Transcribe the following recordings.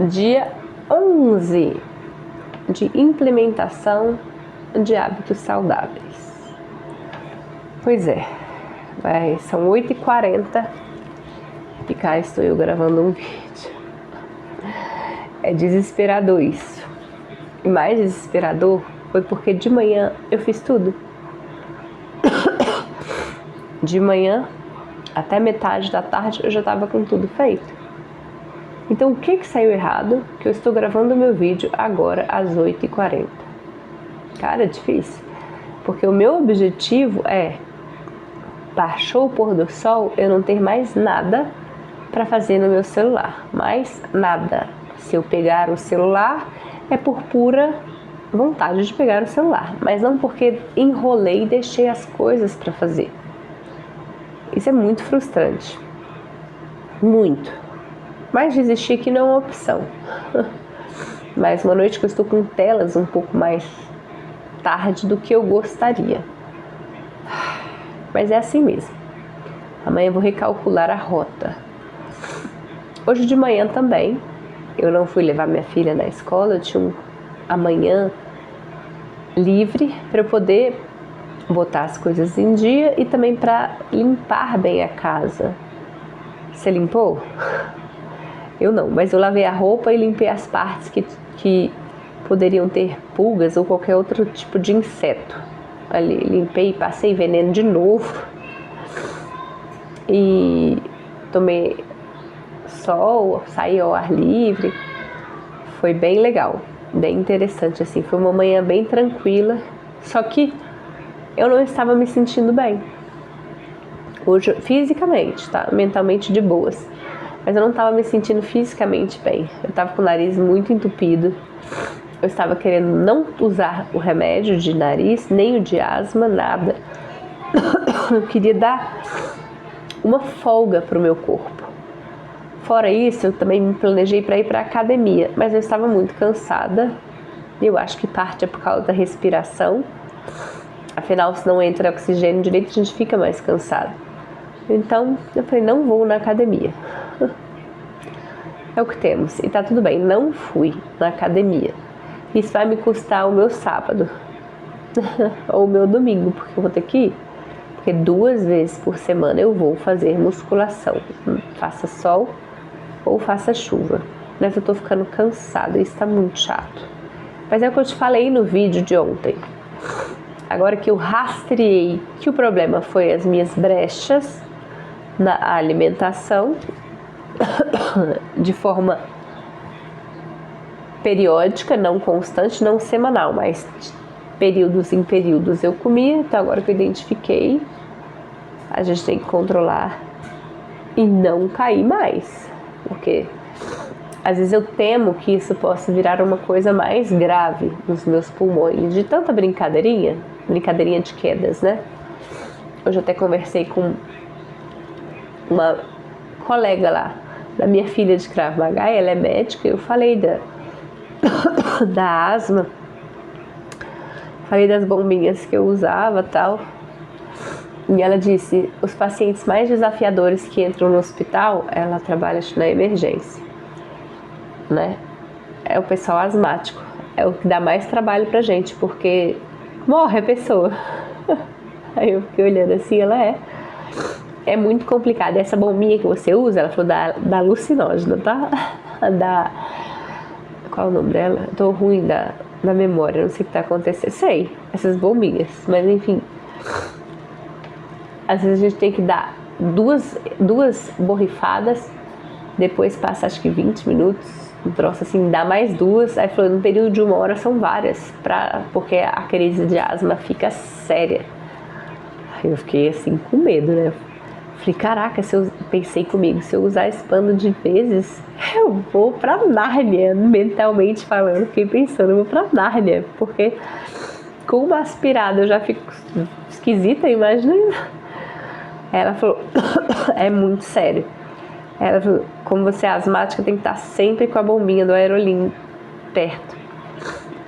dia 11 de implementação de hábitos saudáveis. Pois é, são 8h40 e cá estou eu gravando um vídeo. É desesperador isso. E mais desesperador foi porque de manhã eu fiz tudo. De manhã até metade da tarde eu já estava com tudo feito. Então o que saiu errado? Que eu estou gravando o meu vídeo agora às 8h40. Cara, é difícil. Porque o meu objetivo é, baixou o pôr do sol, eu não ter mais nada para fazer no meu celular. Mais nada. Se eu pegar o celular, é por pura vontade de pegar o celular. Mas não porque enrolei e deixei as coisas para fazer. Isso é muito frustrante. Muito. Mas desistir aqui não é uma opção. Mas uma noite que eu estou com telas um pouco mais tarde do que eu gostaria. Mas é assim mesmo. Amanhã eu vou recalcular a rota. Hoje de manhã também, eu não fui levar minha filha na escola, eu tinha amanhã livre para eu poder botar as coisas em dia e também para limpar bem a casa. Você limpou? Eu não, mas eu lavei a roupa e limpei as partes que poderiam ter pulgas ou qualquer outro tipo de inseto. Ali, limpei, passei veneno de novo e tomei sol, saí ao ar livre. Foi bem legal, bem interessante assim. Foi uma manhã bem tranquila, só que eu não estava me sentindo bem. Hoje, fisicamente, tá? Mentalmente de boas. Mas eu não estava me sentindo fisicamente bem. Eu estava com o nariz muito entupido. Eu estava querendo não usar o remédio de nariz, nem o de asma, nada. Eu queria dar uma folga para o meu corpo. Fora isso, eu também me planejei para ir para a academia, mas eu estava muito cansada. Eu acho que parte é por causa da respiração. Afinal, se não entra oxigênio direito, a gente fica mais cansado. Então, eu falei, não vou na academia. É o que temos. E tá tudo bem, não fui na academia. Isso vai me custar o meu sábado. Ou o meu domingo, porque eu vou ter que ir. Porque 2 vezes por semana eu vou fazer musculação. Faça sol ou faça chuva. Mas eu tô ficando cansada, isso tá muito chato. Mas é o que eu te falei no vídeo de ontem. Agora que eu rastreei que o problema foi as minhas brechas na alimentação, de forma periódica, não constante, não semanal, mas de períodos em períodos eu comia. Então agora que eu identifiquei, a gente tem que controlar e não cair mais, porque às vezes eu temo que isso possa virar uma coisa mais grave nos meus pulmões, de tanta brincadeirinha de quedas, né? Hoje eu até conversei com uma colega lá, da minha filha de Krav Maga, ela é médica, eu falei da asma, falei das bombinhas que eu usava e tal, e ela disse, os pacientes mais desafiadores que entram no hospital, ela trabalha na emergência, né? É o pessoal asmático, é o que dá mais trabalho pra gente, porque morre a pessoa. Aí eu fiquei olhando assim, ela é muito complicado. Essa bombinha que você usa, ela falou da alucinógena, tá? Qual é o nome dela? Eu tô ruim da memória, não sei o que tá acontecendo. Sei, essas bombinhas, mas enfim. Às vezes a gente tem que dar duas borrifadas, depois passa acho que 20 minutos, um troço assim, dá mais 2, aí falou, no período de 1 hora são várias, porque a crise de asma fica séria. Aí eu fiquei assim com medo, né? Falei, caraca, pensei comigo, se eu usar esse pano de vezes, eu vou pra Nárnia, mentalmente falando, fiquei pensando, eu vou pra Nárnia, porque com uma aspirada eu já fico esquisita, imagina. Ela falou, é muito sério. Ela falou, como você é asmática, tem que estar sempre com a bombinha do Aerolim perto.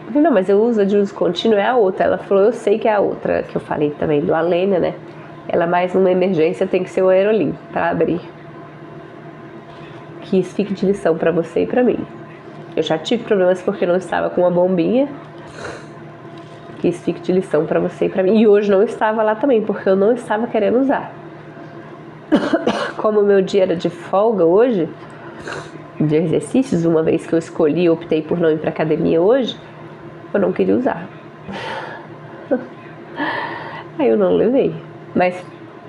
Eu falei, não, mas eu uso a de uso contínuo, é a outra. Ela falou, eu sei que é a outra, que eu falei também, do Alênia, né? Ela mais numa emergência tem que ser o Aerolim para abrir. Que isso fique de lição para você e para mim. Eu já tive problemas porque eu não estava com uma bombinha. Que isso fique de lição pra você e pra mim. E hoje não estava lá também, porque eu não estava querendo usar. Como o meu dia era de folga hoje, de exercícios, uma vez que eu escolhi, optei por não ir pra academia hoje, eu não queria usar. Aí eu não levei. Mas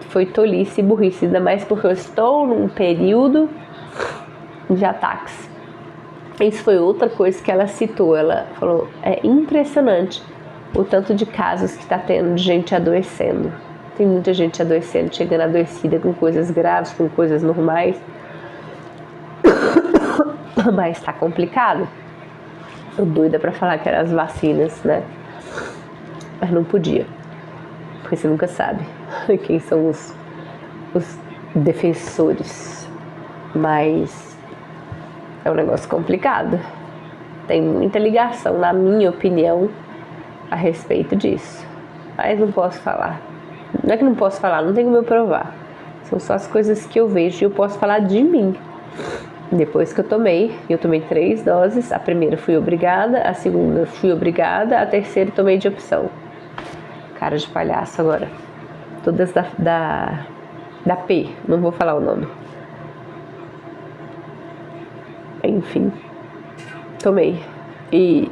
foi tolice e burrice, ainda mais porque eu estou num período de ataques. Isso foi outra coisa que ela citou. Ela falou, é impressionante o tanto de casos que está tendo de gente adoecendo. Tem muita gente adoecendo, chegando adoecida com coisas graves, com coisas normais. Mas tá complicado. Eu doida pra falar que eram as vacinas, né? Mas não podia. Porque você nunca sabe quem são os defensores. Mas é um negócio complicado. Tem muita ligação, na minha opinião, a respeito disso. Mas não posso falar. Não é que não posso falar, não tem como eu provar. São só as coisas que eu vejo e eu posso falar de mim. Depois que eu tomei 3 doses. A primeira fui obrigada, a segunda fui obrigada, a terceira tomei de opção. Cara de palhaço agora. Todas da P, não vou falar o nome. Enfim, tomei. E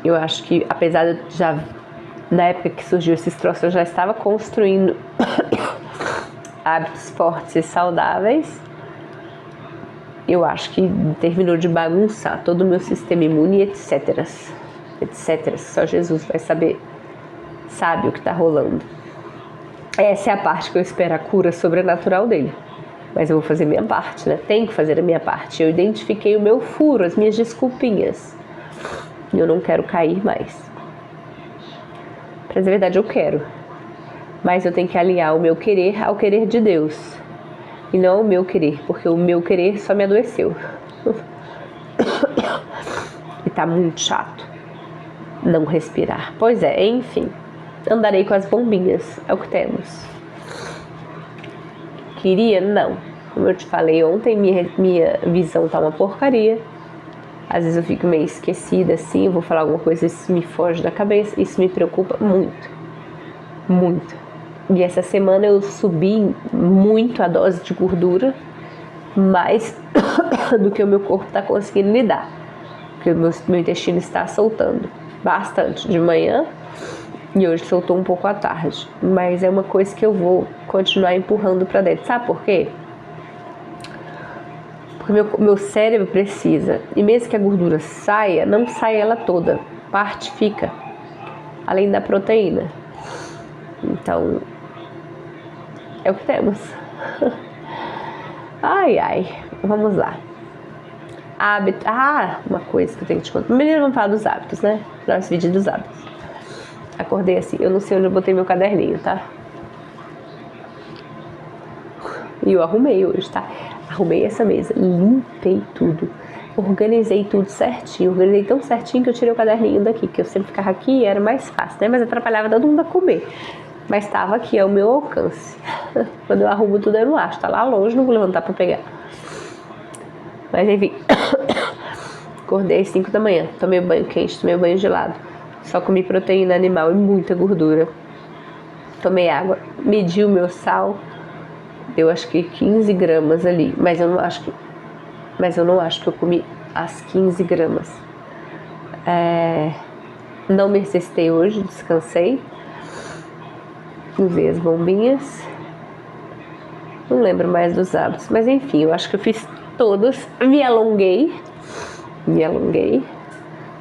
eu acho que, apesar de já, na época que surgiu esses troços, eu já estava construindo hábitos fortes e saudáveis, eu acho que terminou de bagunçar todo o meu sistema imune, etc. Só Jesus vai saber, sabe o que está rolando. Essa é a parte que eu espero a cura sobrenatural dele. Mas eu vou fazer minha parte, né? Tenho que fazer a minha parte. Eu identifiquei o meu furo, as minhas desculpinhas. E eu não quero cair mais. Pra dizer a verdade, eu quero. Mas eu tenho que alinhar o meu querer ao querer de Deus. E não o meu querer, porque o meu querer só me adoeceu. E tá muito chato não respirar. Pois é, enfim. Andarei com as bombinhas, é o que temos. Queria? Não. Como eu te falei ontem, minha visão tá uma porcaria. Às vezes eu fico meio esquecida assim, eu vou falar alguma coisa, isso me foge da cabeça, isso me preocupa muito. Muito. E essa semana eu subi muito a dose de gordura, mais do que o meu corpo está conseguindo lidar. Porque o meu intestino está soltando bastante de manhã e hoje soltou um pouco à tarde. Mas é uma coisa que eu vou continuar empurrando para dentro. Sabe por quê? Porque meu cérebro precisa. E mesmo que a gordura saia, não sai ela toda. Parte fica. Além da proteína. Então, é o que temos. Ai, vamos lá. Hábito. Uma coisa que eu tenho que te contar. Primeiro vamos falar dos hábitos, né? Nosso vídeo dos hábitos. Acordei assim, eu não sei onde eu botei meu caderninho, tá? E eu arrumei hoje, tá? Arrumei essa mesa, limpei tudo, organizei tudo certinho. Organizei tão certinho que eu tirei o caderninho daqui, que eu sempre ficava aqui e era mais fácil, né? Mas atrapalhava todo mundo a comer. Mas estava aqui, ao meu alcance. Quando eu arrumo tudo, eu não acho. Tá lá longe, não vou levantar pra pegar. Mas enfim. Acordei às 5 da manhã. Tomei banho quente, tomei banho gelado. Só comi proteína animal e muita gordura. Tomei água. Medi o meu sal. Deu acho que 15 gramas ali. Mas eu não acho que eu comi as 15 gramas. Não me exercitei hoje, descansei. Usei as bombinhas. Não lembro mais dos hábitos. Mas enfim, eu acho que eu fiz todos. Me alonguei.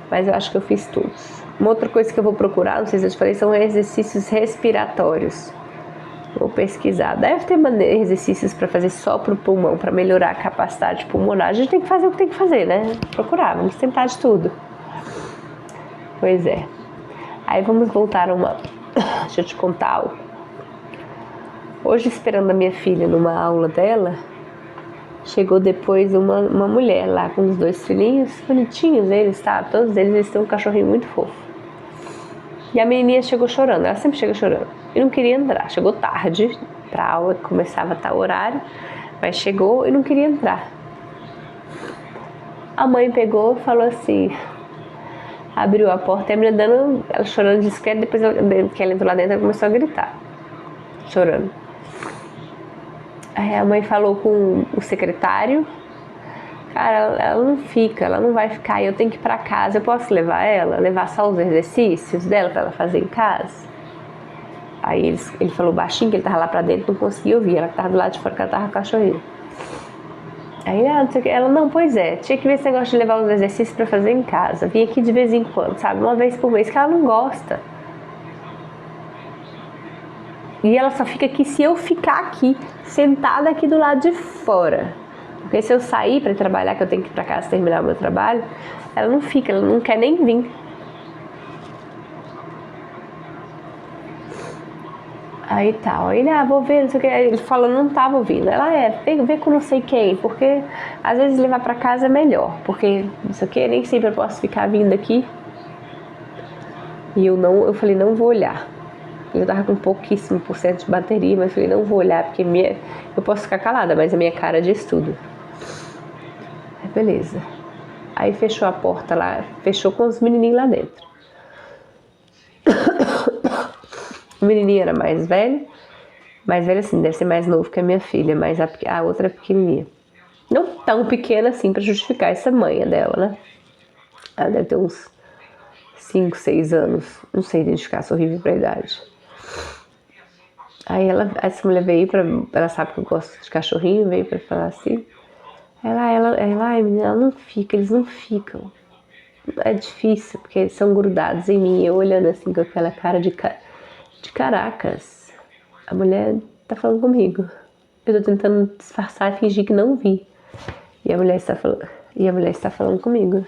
Mas eu acho que eu fiz todos. Uma outra coisa que eu vou procurar, não sei se eu te falei, são exercícios respiratórios. Vou pesquisar. Deve ter exercícios para fazer só pro pulmão, para melhorar a capacidade pulmonar. A gente tem que fazer o que tem que fazer, né? Procurar, vamos tentar de tudo. Pois é. Aí vamos voltar a uma... Deixa eu te contar algo. Hoje, esperando a minha filha numa aula dela, chegou depois uma mulher lá com os 2 filhinhos, bonitinhos eles, tá? Todos eles têm um cachorrinho muito fofo. E a menininha chegou chorando, ela sempre chega chorando. E não queria entrar, chegou tarde pra aula, que começava a tal horário, mas chegou e não queria entrar. A mãe pegou e falou assim, abriu a porta, e a menina dando, ela chorando discreto, depois que ela entrou lá dentro, ela começou a gritar, chorando. Aí a mãe falou com o secretário, cara, ela não fica, ela não vai ficar, eu tenho que ir pra casa, eu posso levar ela, levar só os exercícios dela pra ela fazer em casa? Aí ele falou baixinho, que ele tava lá pra dentro, não conseguia ouvir, ela tava do lado de fora, que ela tava com a cachorrinha. Aí ela, não, pois é, tinha que ver esse negócio de levar os exercícios pra fazer em casa, vim aqui de vez em quando, sabe, uma vez por mês, que ela não gosta. E ela só fica aqui se eu ficar aqui, sentada aqui do lado de fora. Porque se eu sair pra trabalhar, que eu tenho que ir pra casa terminar o meu trabalho, ela não fica, ela não quer nem vir. Aí tal, ele, vou ver, não sei o que, ele falou, não tava ouvindo. Ela, vê com não sei quem, porque às vezes levar pra casa é melhor, porque não sei o que, nem sempre eu posso ficar vindo aqui. E eu falei, não vou olhar. Eu tava com pouquíssimo por cento de bateria, mas eu falei, não vou olhar, porque eu posso ficar calada, mas a minha cara diz tudo. Aí beleza. Aí fechou a porta lá, fechou com os menininhos lá dentro. O menininho era mais velho assim, deve ser mais novo que a minha filha, mas a outra é pequenininha. Não tão pequena assim pra justificar essa manha dela, né? Ela deve ter uns 5, 6 anos, não sei identificar, sou horrível pra idade. Aí essa mulher veio ela sabe que eu gosto de cachorrinho, veio pra falar assim. Ai menina, ela não fica, eles não ficam. É difícil, porque eles são grudados em mim, eu olhando assim com aquela cara de caracas. A mulher tá falando comigo. Eu tô tentando disfarçar e fingir que não vi. E a mulher está falando comigo.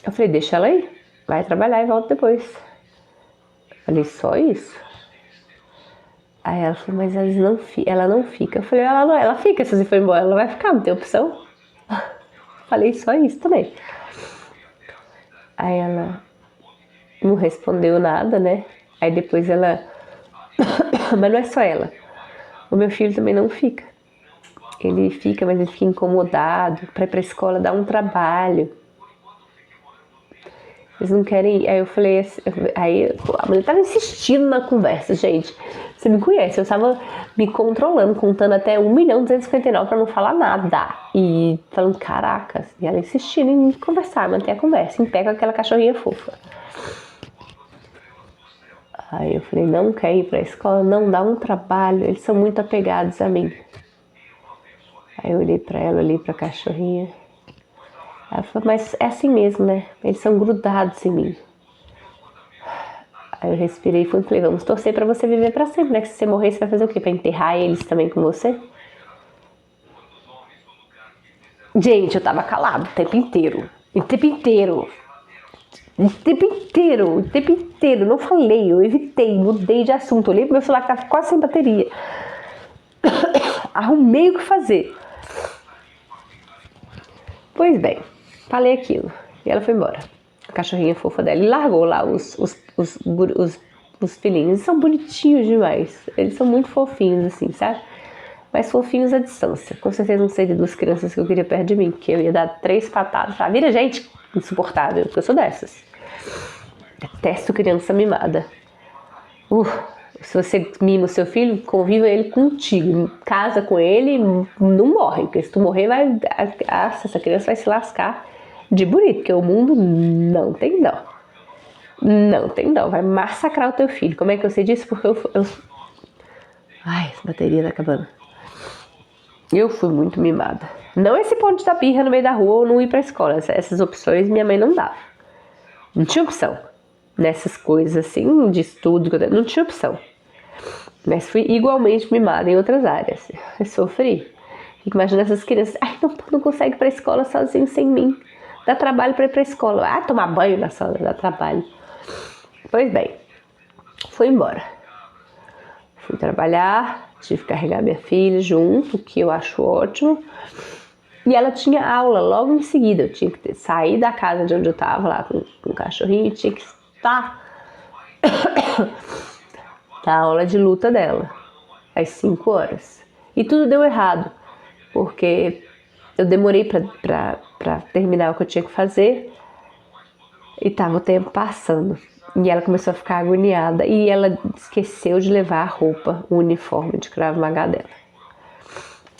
Eu falei, deixa ela aí, vai trabalhar e volta depois. Eu falei, só isso? Aí ela falou, mas ela não fica. Eu falei, ela fica, se você for embora, ela vai ficar, não tem opção. Falei, só isso também. Aí ela não respondeu nada, né? Aí depois ela... Mas não é só ela. O meu filho também não fica. Ele fica, mas ele fica incomodado. Pra ir pra escola dá um trabalho. Eles não querem ir. Aí eu falei assim, a mulher tava insistindo na conversa, gente. Você me conhece, eu tava me controlando, contando até 1.259.000 pra não falar nada. E falando, caracas. E ela insistindo em conversar, manter a conversa, em pé com aquela cachorrinha fofa. Aí eu falei, não quer ir pra escola? Não, dá um trabalho, eles são muito apegados a mim. Aí eu olhei pra ela, olhei pra cachorrinha. Ela falou, mas é assim mesmo, né? Eles são grudados em mim. Aí eu respirei e falei, vamos torcer pra você viver pra sempre, né? Que se você morrer, você vai fazer o quê? Pra enterrar eles também com você? Gente, eu tava calado o tempo inteiro. O tempo inteiro. Não falei, eu evitei, mudei de assunto. Olhei pro meu celular que tava quase sem bateria. Arrumei o que fazer. Pois bem, falei aquilo. E ela foi embora. A cachorrinha fofa dela. E largou lá os filhinhos. Eles são bonitinhos demais. Eles são muito fofinhos, assim, sabe? Mas fofinhos à distância. Com certeza não seria duas crianças que eu queria perto de mim. Porque eu ia dar 3 patadas. Tá? Vira gente insuportável. Porque eu sou dessas. Detesto criança mimada. Se você mima o seu filho, conviva ele contigo. Casa com ele, não morre. Porque se tu morrer, essa criança vai se lascar de bonito. Porque o mundo não tem dó. Não tem dó. Vai massacrar o teu filho. Como é que eu sei disso? Porque Ai, essa bateria tá acabando. Eu fui muito mimada. Não esse ponto de dar birra no meio da rua ou não ir pra escola. Essas opções minha mãe não dava. Não tinha opção. Nessas coisas assim, de estudo, não tinha opção. Mas fui igualmente mimada em outras áreas. Eu sofri. Fico imaginando essas crianças. Ai, não consegue ir pra escola sozinho sem mim. Dá trabalho pra ir pra escola. Tomar banho na sala dá trabalho. Pois bem, fui embora. Fui trabalhar, tive que carregar minha filha junto, que eu acho ótimo. E ela tinha aula logo em seguida. Eu tinha que sair da casa de onde eu tava lá com o cachorrinho e tinha que estar na aula de luta dela, às 5 horas. E tudo deu errado, porque Eu demorei pra terminar o que eu tinha que fazer e tava o tempo passando. E ela começou a ficar agoniada e ela esqueceu de levar a roupa, o uniforme de Krav Maga dela.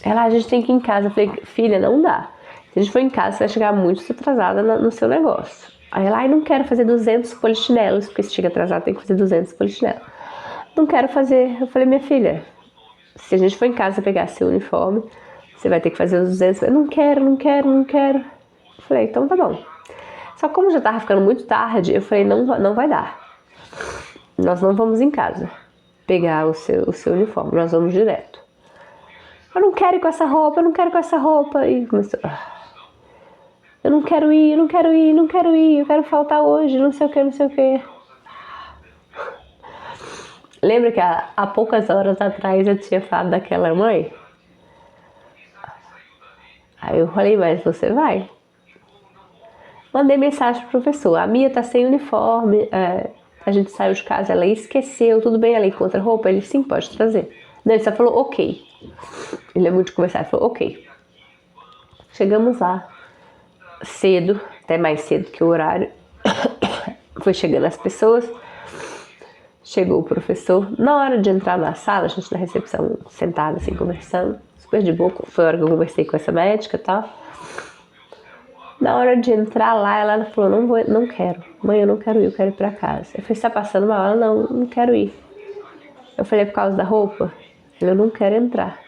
Ela, a gente tem que ir em casa. Eu falei, filha, não dá. Se a gente for em casa, você vai chegar muito atrasada no seu negócio. Aí ela, não quero fazer 200 polichinelos, porque se chega atrasado tem que fazer 200 polichinelos. Não quero fazer. Eu falei, minha filha, se a gente for em casa pegar seu uniforme, você vai ter que fazer os 200. Eu não quero. Eu falei, então tá bom. Só que como já tava ficando muito tarde, eu falei, não vai dar. Nós não vamos em casa pegar o seu uniforme, nós vamos direto. Eu não quero ir com essa roupa, E começou, eu não quero ir, eu quero faltar hoje, não sei o que. Lembra que há poucas horas atrás eu tinha falado daquela mãe? Aí eu falei, mas você vai? Mandei mensagem pro professor, a Mia tá sem uniforme, a gente saiu de casa, ela esqueceu, tudo bem, ela encontra roupa? Ele, sim, pode trazer. Não, ele só falou, ok. Ele é muito de conversar, ele falou, ok. Chegamos lá, cedo, até mais cedo que o horário. Foi chegando as pessoas, chegou o professor. Na hora de entrar na sala, a gente na recepção, sentada assim, conversando, super de boa, foi a hora que eu conversei com essa médica e tal. Na hora de entrar lá, ela falou, não quero. Mãe, eu não quero ir, eu quero ir pra casa. Eu falei, você tá passando mal? Ela, não quero ir. Eu falei, é por causa da roupa? Eu não quero entrar.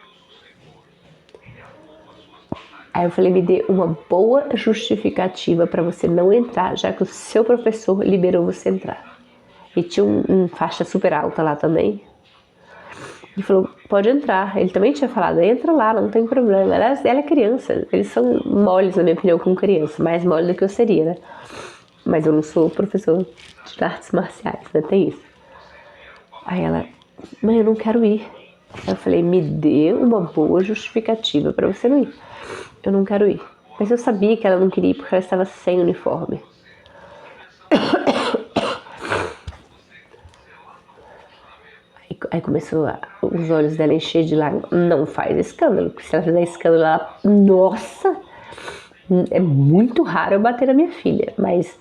Aí eu falei, me dê uma boa justificativa pra você não entrar, já que o seu professor liberou você entrar. E tinha um faixa super alta lá também. Ele falou, pode entrar. Ele também tinha falado, entra lá, não tem problema. Ela é criança, eles são moles, na minha opinião, com criança. Mais mole do que eu seria, né? Mas eu não sou professor de artes marciais, né? Tem isso. Aí ela, mãe, eu não quero ir. Eu falei, me dê uma boa justificativa pra você não ir. Eu não quero ir. Mas eu sabia que ela não queria ir porque ela estava sem uniforme. Aí começou os olhos dela encher de lágrimas. Não faz escândalo, porque se ela fizer escândalo, ela... Nossa! É muito raro eu bater na minha filha, mas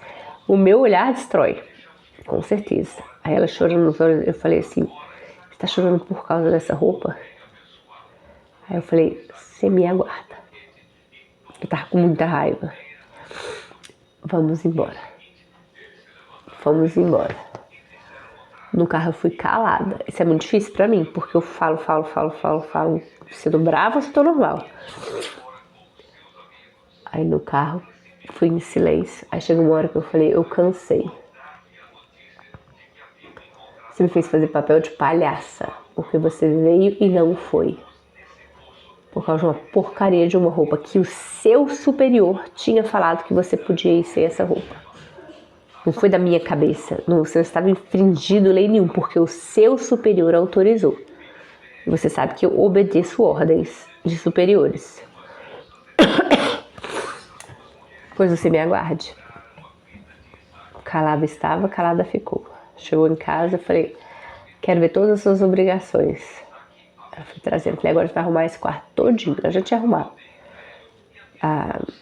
o meu olhar destrói, com certeza. Aí ela chorando nos olhos, eu falei assim, você tá chorando por causa dessa roupa? Aí eu falei, você me aguarda. Eu tava com muita raiva. Vamos embora. No carro eu fui calada. Isso é muito difícil pra mim, porque eu falo. Se eu tô brava ou se eu tô normal. Aí no carro, fui em silêncio. Aí chegou uma hora que eu falei, eu cansei. Você me fez fazer papel de palhaça, porque você veio e não foi. Por causa de uma porcaria de uma roupa que o seu superior tinha falado que você podia ir sem essa roupa. Não foi da minha cabeça, você não estava infringindo lei nenhuma, porque o seu superior autorizou. E você sabe que eu obedeço ordens de superiores. Pois você me aguarde. Calada estava, calada ficou. Chegou em casa, eu falei, quero ver todas as suas obrigações. Eu fui trazendo, falei, agora você vai arrumar esse quarto todinho. Eu já tinha arrumado.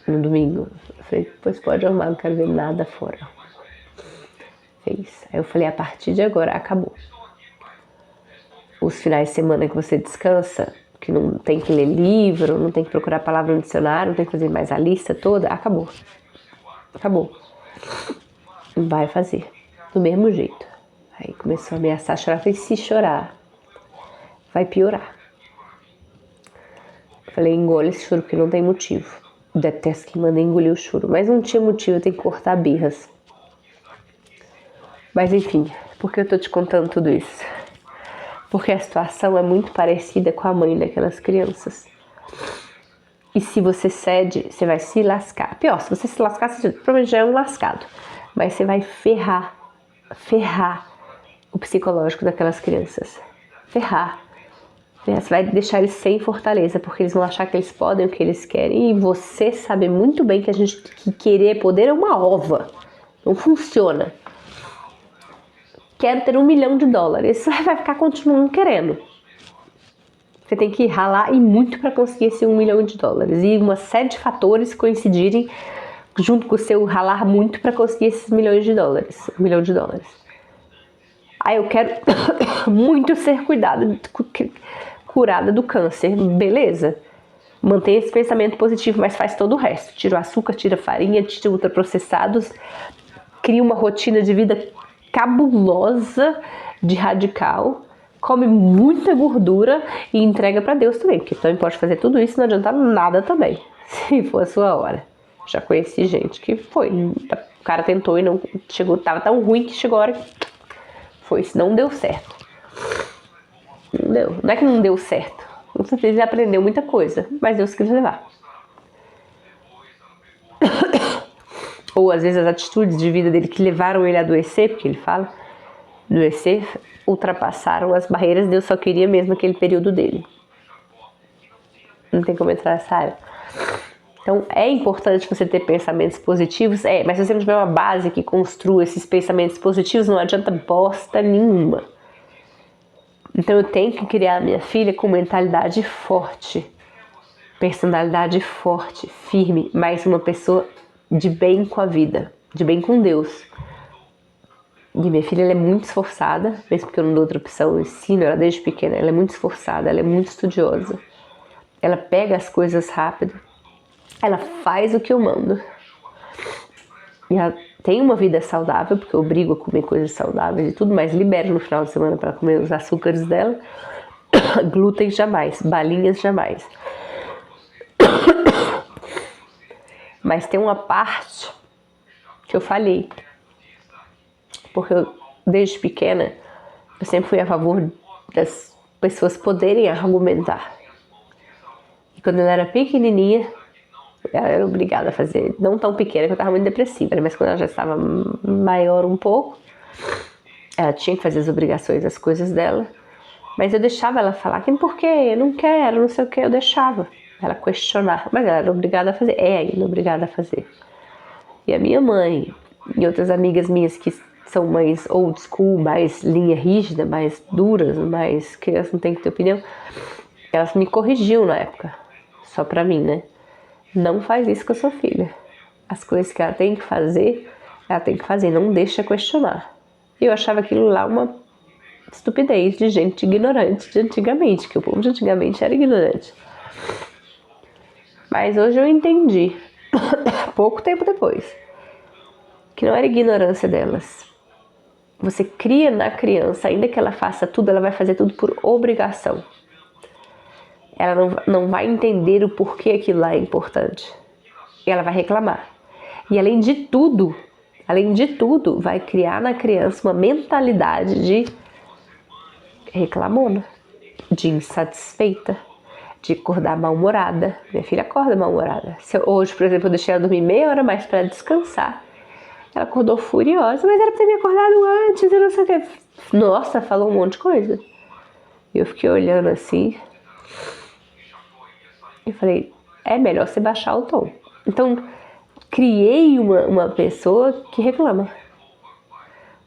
No domingo. Eu falei, pois pode arrumar, não quero ver nada fora. Fez. Aí eu falei, a partir de agora, acabou. Os finais de semana que você descansa, que não tem que ler livro, não tem que procurar a palavra no dicionário, não tem que fazer mais a lista toda, acabou. Vai fazer. Do mesmo jeito. Aí começou a ameaçar chorar. Eu falei, se chorar, vai piorar. Eu falei, engole esse choro porque não tem motivo. Detesto que manda engolir o choro. Mas não tinha motivo, eu tenho que cortar birras. Mas enfim, por que eu tô te contando tudo isso? Porque a situação é muito parecida com a mãe daquelas crianças. E se você cede, você vai se lascar. Pior, se você se lascar, você provavelmente já é um lascado. Mas você vai ferrar o psicológico daquelas crianças. Ferrar. Você vai deixar eles sem fortaleza, porque eles vão achar que eles podem o que eles querem. E você sabe muito bem que querer poder é uma ova. Não funciona. Quero ter $1 milhão. Você vai ficar continuando querendo. Você tem que ralar e muito para conseguir esse $1 milhão. E uma série de fatores coincidirem junto com o seu ralar muito para conseguir esses $1 milhão. $1 milhão. Eu quero muito ser curada do câncer. Beleza. Mantém esse pensamento positivo, mas faz todo o resto. Tira o açúcar, tira a farinha, tira ultraprocessados. Cria uma rotina de vida cabulosa, de radical. Come muita gordura e entrega para Deus também. Porque também pode fazer tudo isso e não adianta nada também. Se for a sua hora. Já conheci gente que foi. O cara tentou e não chegou. Tava tão ruim que chegou a hora que foi. Se não deu certo. Não deu. Não é que não deu certo. Com certeza ele aprendeu muita coisa. Mas Deus quis levar. Ou às vezes as atitudes de vida dele que levaram ele a adoecer, porque ele fala, adoecer, ultrapassaram as barreiras. Deus só queria mesmo aquele período dele. Não tem como entrar nessa área. Então é importante você ter pensamentos positivos, mas se você não tiver uma base que construa esses pensamentos positivos, não adianta bosta nenhuma. Então eu tenho que criar a minha filha com mentalidade forte, personalidade forte, firme, mas uma pessoa de bem com a vida, de bem com Deus. E minha filha, ela é muito esforçada, mesmo porque eu não dou outra opção, eu ensino ela desde pequena, ela é muito esforçada, ela é muito estudiosa. Ela pega as coisas rápido, ela faz o que eu mando. E ela tem uma vida saudável, porque eu obrigo a comer coisas saudáveis e tudo, mas libero no final de semana para comer os açúcares dela. Glúten jamais, balinhas jamais. Mas tem uma parte que eu falhei. Porque eu, desde pequena, eu sempre fui a favor das pessoas poderem argumentar. E quando ela era pequenininha, ela era obrigada a fazer, não tão pequena, que eu estava muito depressiva, né? Mas quando ela já estava maior um pouco, ela tinha que fazer as obrigações, as coisas dela. Mas eu deixava ela falar, por quê? Eu não quero, não sei o que, eu deixava ela questionar. Mas ela era obrigada a fazer, é ainda obrigada a fazer. E a minha mãe e outras amigas minhas que são mais old school, mais linha rígida, mais duras, mais criança não tem que ter opinião, elas me corrigiam na época, só pra mim, né? Não faz isso com a sua filha. As coisas que ela tem que fazer, não deixa questionar. E eu achava aquilo lá uma estupidez de gente ignorante de antigamente, que o povo de antigamente era ignorante. Mas hoje eu entendi, pouco tempo depois, que não era ignorância delas. Você cria na criança, ainda que ela faça tudo, ela vai fazer tudo por obrigação. Ela não vai entender o porquê aquilo lá é importante. E ela vai reclamar. E além de tudo, vai criar na criança uma mentalidade de reclamona, de insatisfeita, de acordar mal-humorada. Minha filha acorda mal-humorada. Hoje, por exemplo, eu deixei ela dormir meia hora mais para descansar. Ela acordou furiosa, mas era para ter me acordado antes, eu não sei o que. Nossa, falou um monte de coisa. E eu fiquei olhando assim. Eu falei, é melhor você baixar o tom. Então, criei uma pessoa que reclama.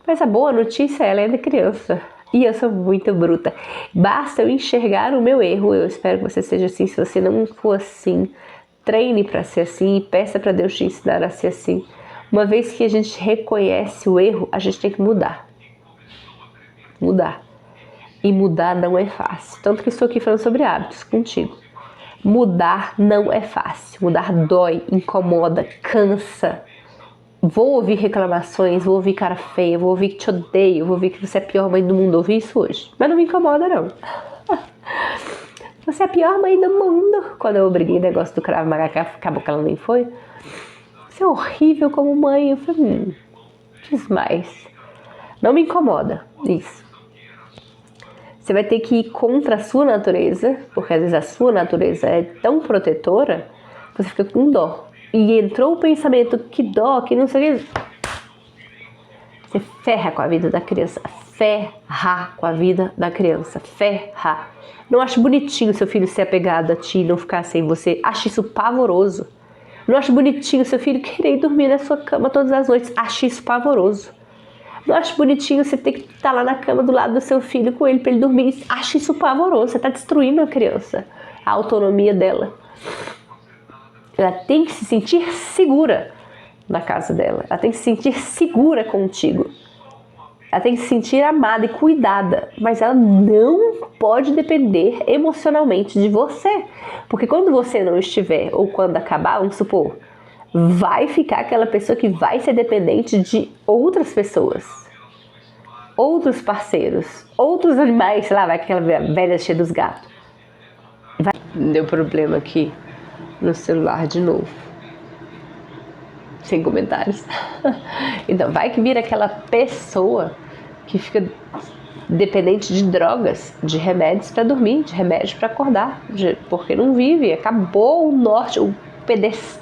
Mas a boa notícia, ela é da criança. E eu sou muito bruta. Basta eu enxergar o meu erro. Eu espero que você seja assim. Se você não for assim, treine para ser assim e peça para Deus te ensinar a ser assim. Uma vez que a gente reconhece o erro, a gente tem que mudar. Mudar. E mudar não é fácil. Tanto que estou aqui falando sobre hábitos contigo. Mudar não é fácil. Mudar dói, incomoda, cansa. Vou ouvir reclamações, vou ouvir cara feia, vou ouvir que te odeio, vou ouvir que você é a pior mãe do mundo. Ouvi isso hoje. Mas não me incomoda, não. Você é a pior mãe do mundo. Quando eu briguei o negócio do Krav Maga, acabou que ela nem foi. Você é horrível como mãe. Eu falei, diz mais. Não me incomoda isso. Você vai ter que ir contra a sua natureza, porque às vezes a sua natureza é tão protetora, você fica com dó. E entrou o pensamento, que dó, que não sei o que. Você ferra com a vida da criança. Ferra com a vida da criança. Ferra. Não acho bonitinho seu filho ser apegado a ti e não ficar sem você. Acho isso pavoroso. Não acho bonitinho seu filho querer dormir na sua cama todas as noites. Acho isso pavoroso. Não acho bonitinho você ter que estar lá na cama do lado do seu filho com ele para ele dormir. Acho isso pavoroso. Você está destruindo a criança, a autonomia dela. Ela tem que se sentir segura na casa dela. Ela tem que se sentir segura contigo. Ela tem que se sentir amada e cuidada. Mas ela não pode depender emocionalmente de você. Porque quando você não estiver, ou quando acabar, vamos supor, vai ficar aquela pessoa que vai ser dependente de outras pessoas, outros parceiros, outros animais, sei lá, vai aquela velha cheia dos gatos. Deu problema aqui no celular de novo. Sem comentários. Então, vai que vira aquela pessoa que fica dependente de drogas, de remédios para dormir, de remédios para acordar, porque não vive, acabou o norte, o pedestal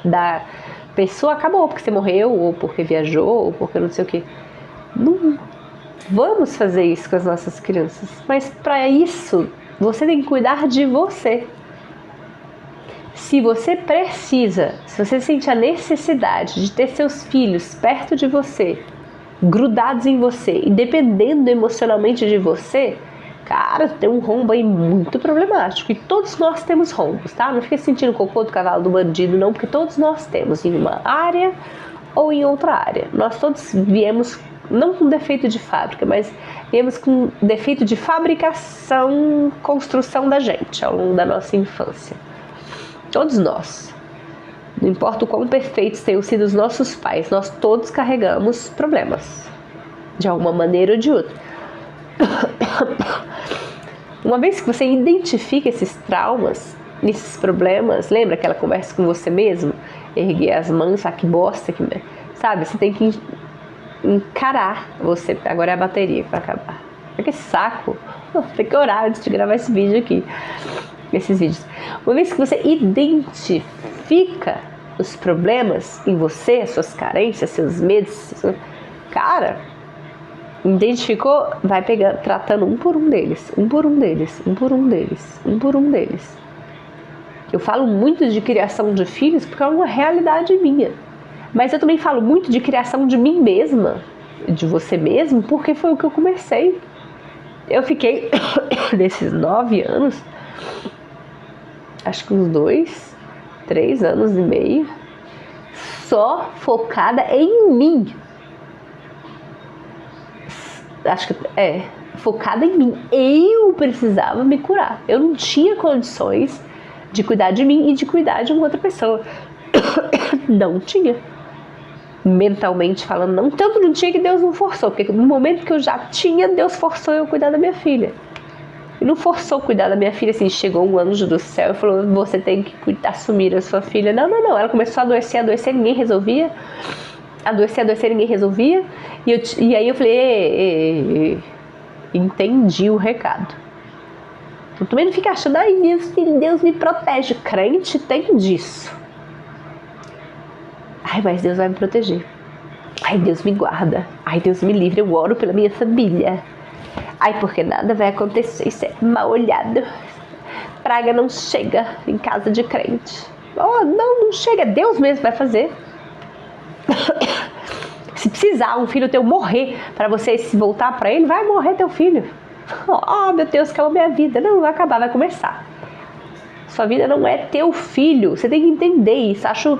da pessoa acabou, porque você morreu, ou porque viajou, ou porque não sei o que. Não vamos fazer isso com as nossas crianças, mas para isso você tem que cuidar de você. Se você precisa, se você sente a necessidade de ter seus filhos perto de você, grudados em você e dependendo emocionalmente de você, cara, tem um rombo aí muito problemático. E todos nós temos rombos, tá? Não fica sentindo o cocô do cavalo do bandido, não, porque todos nós temos em uma área ou em outra área. Nós todos viemos, não com defeito de fábrica, mas viemos com defeito de fabricação, construção da gente ao longo da nossa infância. Todos nós. Não importa o quão perfeitos tenham sido os nossos pais, nós todos carregamos problemas, de alguma maneira ou de outra. Uma vez que você identifica esses traumas, esses problemas, lembra aquela conversa com você mesmo? Erguer as mãos, que bosta, sabe? Você tem que encarar você. Agora é a bateria que vai acabar. Que saco! Tem que orar antes de gravar esse vídeo aqui. Esses vídeos. Uma vez que você identifica os problemas em você, suas carências, seus medos, cara, identificou, vai pegando, tratando um por um deles, um por um deles, um por um deles, um por um deles. Eu falo muito de criação de filhos porque é uma realidade minha. Mas eu também falo muito de criação de mim mesma, de você mesmo, porque foi o que eu comecei. Eu fiquei, desses 9 anos, acho que uns 2, 3 anos e meio, só focada em mim. Acho que focada em mim. Eu precisava me curar. Eu não tinha condições de cuidar de mim e de cuidar de uma outra pessoa. Não tinha. Mentalmente falando, não. Tanto não tinha que Deus não forçou. Porque no momento que eu já tinha, Deus forçou eu cuidar da minha filha. E não forçou cuidar da minha filha, assim, chegou um anjo do céu e falou, você tem que assumir a sua filha. Não. Ela começou a adoecer, ninguém resolvia. Adoecer, ninguém resolvia. E aí eu falei, entendi o recado. Então também não fica achando, ai, Deus me protege. Crente tem disso. Ai, mas Deus vai me proteger. Ai, Deus me guarda. Ai, Deus me livre, eu oro pela minha família. Ai, porque nada vai acontecer, isso é mal olhado. Praga não chega em casa de crente. Oh, não chega, Deus mesmo vai fazer. Se precisar um filho teu morrer para você se voltar para ele, vai morrer teu filho. Oh, meu Deus, acabou minha vida. Não, vai acabar, vai começar. Sua vida não é teu filho. Você tem que entender isso. Acho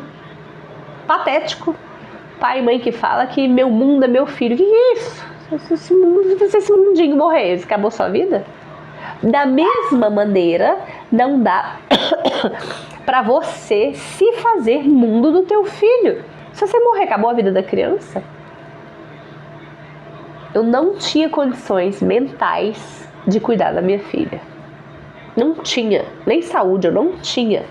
patético. Pai e mãe que fala que meu mundo é meu filho. Que isso? Se esse mundinho morrer, acabou sua vida? Da mesma maneira, não dá para você se fazer mundo do teu filho. Se você morrer, acabou a vida da criança? Eu não tinha condições mentais de cuidar da minha filha. Não tinha, nem saúde, eu não tinha.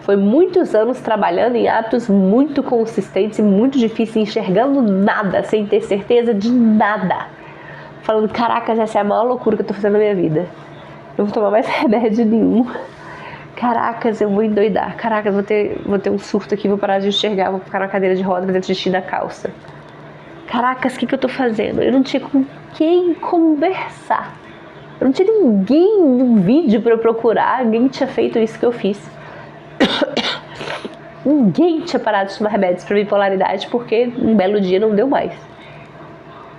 Foi muitos anos trabalhando em hábitos muito consistentes e muito difíceis, enxergando nada, sem ter certeza de nada. Falando, caracas, essa é a maior loucura que eu tô fazendo na minha vida. Eu vou tomar mais remédio nenhum. Caracas, eu vou endoidar. Caracas, vou ter um surto aqui, vou parar de enxergar, vou ficar na cadeira de roda, fazendo xixi na calça. Caracas, o que eu tô fazendo? Eu não tinha com quem conversar. Eu não tinha ninguém no vídeo pra eu procurar, ninguém tinha feito isso que eu fiz. Ninguém tinha parado de tomar remédios para bipolaridade porque um belo dia não deu mais.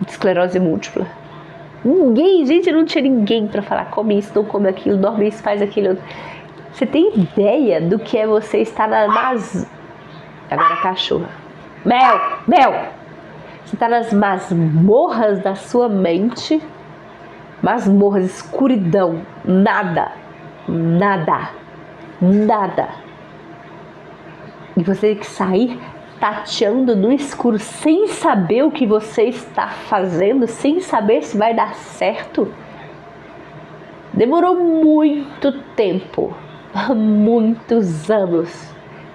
Esclerose múltipla. Ninguém, gente, não tinha ninguém para falar, come isso, não come aquilo, dorme isso, faz aquilo. Você tem ideia do que é você estar nas... Agora cachorra. Mel! Você está nas masmorras da sua mente. Masmorras, escuridão, nada. E você tem que sair tateando no escuro, sem saber o que você está fazendo, sem saber se vai dar certo. Demorou muito tempo, muitos anos,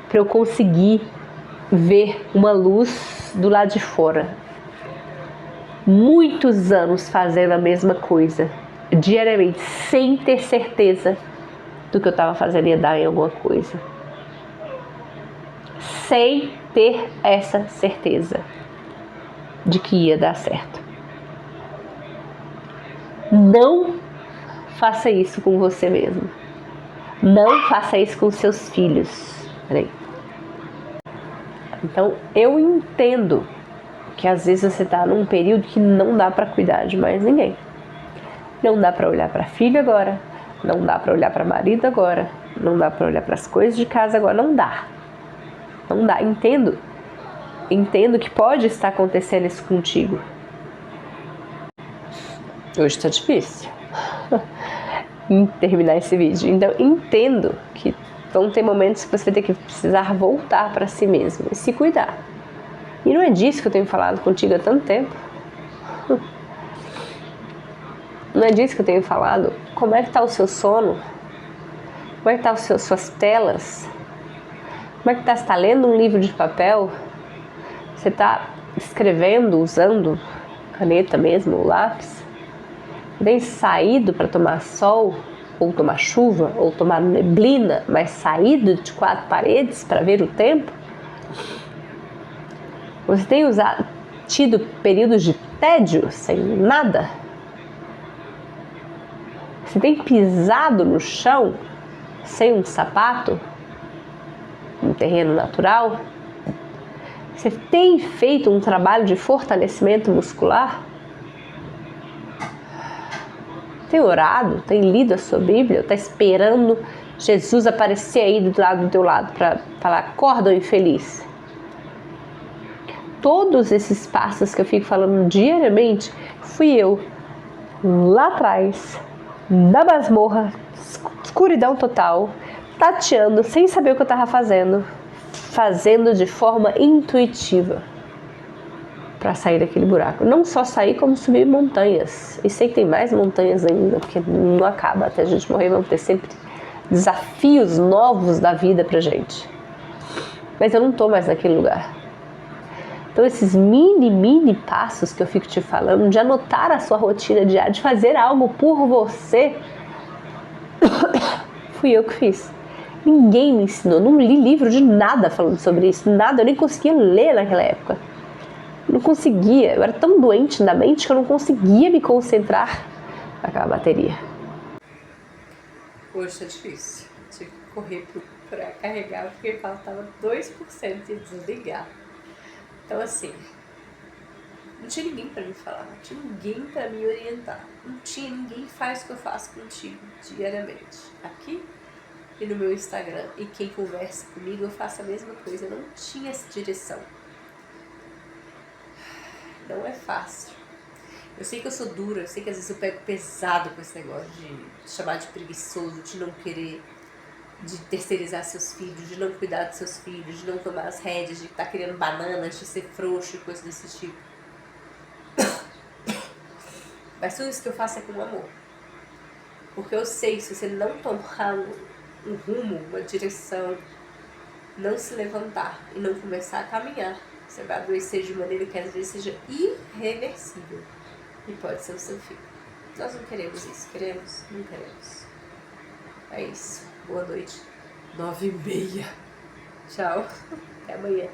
para eu conseguir ver uma luz do lado de fora. Muitos anos fazendo a mesma coisa, diariamente, sem ter certeza do que eu estava fazendo ia dar em alguma coisa. Sem ter essa certeza de que ia dar certo. Não faça isso com você mesmo. Não faça isso com seus filhos. Peraí. Então, eu entendo que às vezes você está num período que não dá para cuidar de mais ninguém. Não dá para olhar para filho agora. Não dá para olhar para marido agora. Não dá para olhar para as coisas de casa agora. Não dá. Entendo que pode estar acontecendo isso contigo. Hoje está difícil em terminar esse vídeo. Então, entendo que vão ter momentos que você vai ter que precisar voltar para si mesmo e se cuidar. E não é disso que eu tenho falado contigo há tanto tempo. Não é disso que eu tenho falado. Como é que está o seu sono? Como é que estão suas telas? Como é que está? Você está lendo um livro de papel? Você está escrevendo, usando caneta mesmo, ou lápis? Você tem saído para tomar sol? Ou tomar chuva? Ou tomar neblina? Mas saído de 4 paredes para ver o tempo? Você tem tido períodos de tédio sem nada? Você tem pisado no chão sem um sapato? No terreno natural? Você tem feito um trabalho de fortalecimento muscular? Tem orado? Tem lido a sua Bíblia? Está esperando Jesus aparecer aí do teu lado para falar, acorda, infeliz? Todos esses passos que eu fico falando diariamente, fui eu lá atrás, na masmorra, escuridão total, tateando, sem saber o que eu estava fazendo de forma intuitiva para sair daquele buraco. Não só sair, como subir montanhas. E sei que tem mais montanhas ainda, porque não acaba. Até a gente morrer, vão ter sempre desafios novos da vida pra gente. Mas eu não tô mais naquele lugar. Então esses mini passos que eu fico te falando, de anotar a sua rotina diária, de fazer algo por você, fui eu que fiz. Ninguém me ensinou, não li livro de nada falando sobre isso, nada, eu nem conseguia ler naquela época. Não conseguia, eu era tão doente na mente que eu não conseguia me concentrar naquela bateria. Hoje tá difícil, tive que correr pra carregar porque faltava 2% de desligar. Então assim, não tinha ninguém pra me falar, não tinha ninguém pra me orientar, não tinha ninguém que faz o que eu faço contigo diariamente, aqui e no meu Instagram, e quem conversa comigo eu faço a mesma coisa, eu não tinha essa direção. Não é fácil. Eu sei que eu sou dura, eu sei que às vezes eu pego pesado com esse negócio de chamar de preguiçoso, de não querer, de terceirizar seus filhos, de não cuidar dos seus filhos, de não tomar as rédeas, de estar querendo bananas, de ser frouxo e coisa desse tipo. Mas tudo isso que eu faço é com amor. Porque eu sei que se você não tomar um rumo, uma direção, não se levantar e não começar a caminhar, você vai adoecer de maneira que às vezes seja irreversível. E pode ser o seu filho. Nós não queremos isso. Queremos? Não queremos. É isso. Boa noite. 9h30. Tchau. Até amanhã.